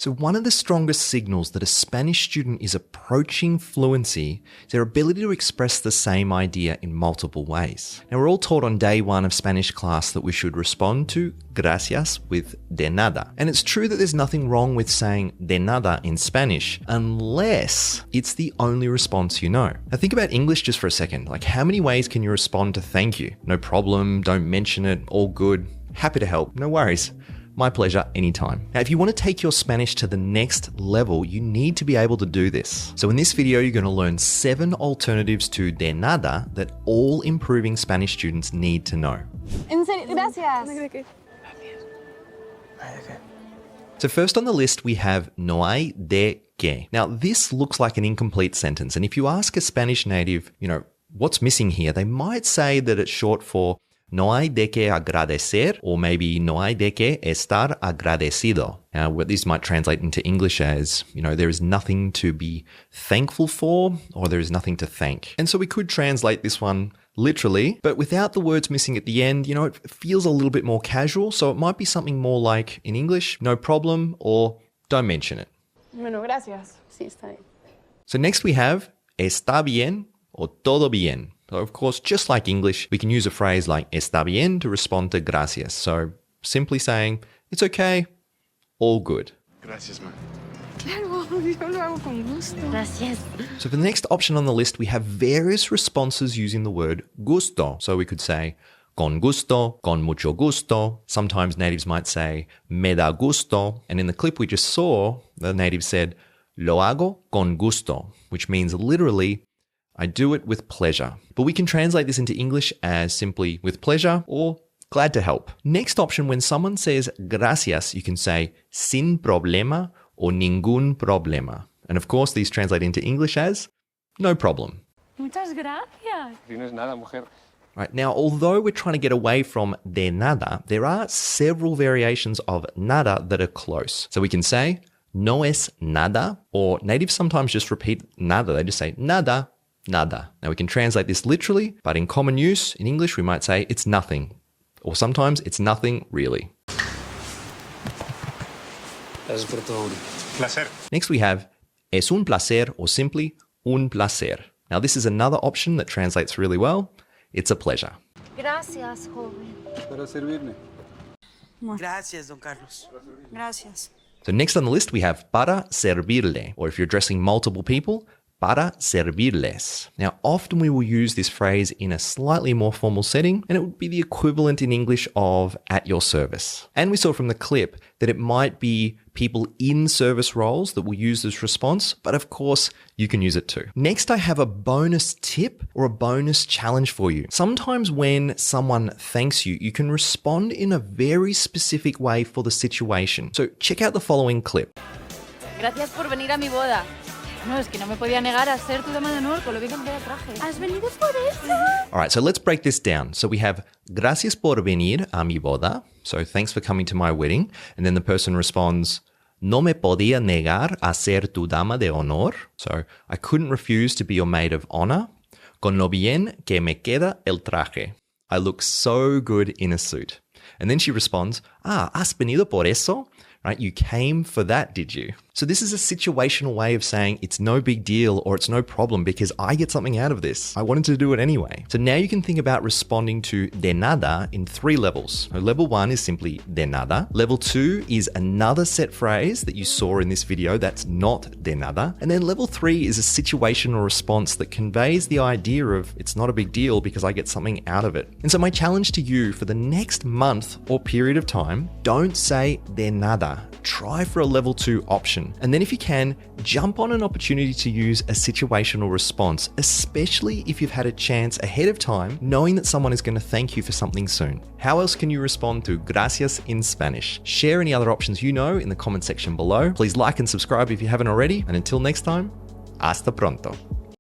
So one of the strongest signals that a Spanish student is approaching fluency is their ability to express the same idea in multiple ways. Now, we're all taught on day one of Spanish class that we should respond to gracias with de nada. And it's true that there's nothing wrong with saying de nada in Spanish, unless it's the only response you know. Now think about English just for a second. Like, how many ways can you respond to thank you? No problem, don't mention it, all good, happy to help, no worries. My pleasure, anytime. Now, if you want to take your Spanish to the next level, you need to be able to do this. So in this video, you're going to learn 7 alternatives to de nada that all improving Spanish students need to know. En serio, gracias. So first on the list, we have no hay de qué. Now, this looks like an incomplete sentence. And if you ask a Spanish native, what's missing here, they might say that it's short for no hay de qué agradecer, or maybe no hay de qué estar agradecido. Now, what this might translate into English as, there is nothing to be thankful for, or there is nothing to thank. And so we could translate this one literally, but without the words missing at the end, it feels a little bit more casual. So it might be something more like in English, no problem, or don't mention it. Bueno, gracias. Sí, está bien. So next we have está bien or todo bien. So of course, just like English, we can use a phrase like está bien to respond to gracias. So simply saying, it's okay, all good. Gracias, man. Claro, yo lo hago con gusto. Gracias. So for the next option on the list, we have various responses using the word gusto. So we could say con gusto, con mucho gusto. Sometimes natives might say me da gusto. And in the clip we just saw, the native said lo hago con gusto, which means literally, I do it with pleasure. But we can translate this into English as simply with pleasure or glad to help. Next option, when someone says gracias, you can say sin problema or ningún problema. And of course, these translate into English as no problem. Muchas gracias. No es nada, mujer. Right, now, although we're trying to get away from de nada, there are several variations of nada that are close. So we can say no es nada, or natives sometimes just repeat nada. They just say nada, nada. Now we can translate this literally, but in common use in English, we might say it's nothing. Or sometimes it's nothing really. Gracias por todo. Placer. Next we have es un placer or simply un placer. Now this is another option that translates really well. It's a pleasure. Gracias, joven. Para servirme. Gracias, don Carlos. Gracias. So next on the list we have para servirle, or if you're addressing multiple people, para servirles. Now, often we will use this phrase in a slightly more formal setting, and it would be the equivalent in English of at your service. And we saw from the clip that it might be people in service roles that will use this response, but of course, you can use it too. Next, I have a bonus tip or a bonus challenge for you. Sometimes when someone thanks you, you can respond in a very specific way for the situation. So check out the following clip. Gracias por venir a mi boda. No, es que no me podía negar a ser tu dama de honor con lo bien que me traje. ¿Has venido por eso? All right, so let's break this down. So we have gracias por venir a mi boda. So thanks for coming to my wedding. And then the person responds, no me podía negar a ser tu dama de honor. So I couldn't refuse to be your maid of honor. Con lo bien que me queda el traje. I look so good in a suit. And then she responds, ¿has venido por eso? Right? You came for that, did you? So this is a situational way of saying it's no big deal or it's no problem because I get something out of this. I wanted to do it anyway. So now you can think about responding to de nada in 3 levels. So level 1 is simply de nada. Level 2 is another set phrase that you saw in this video that's not de nada. And then level 3 is a situational response that conveys the idea of it's not a big deal because I get something out of it. And so my challenge to you for the next month or period of time, don't say de nada. Try for a level 2 option. And then if you can, jump on an opportunity to use a situational response, especially if you've had a chance ahead of time, knowing that someone is going to thank you for something soon. How else can you respond to gracias in Spanish? Share any other options you know in the comment section below. Please like and subscribe if you haven't already. And until next time, hasta pronto.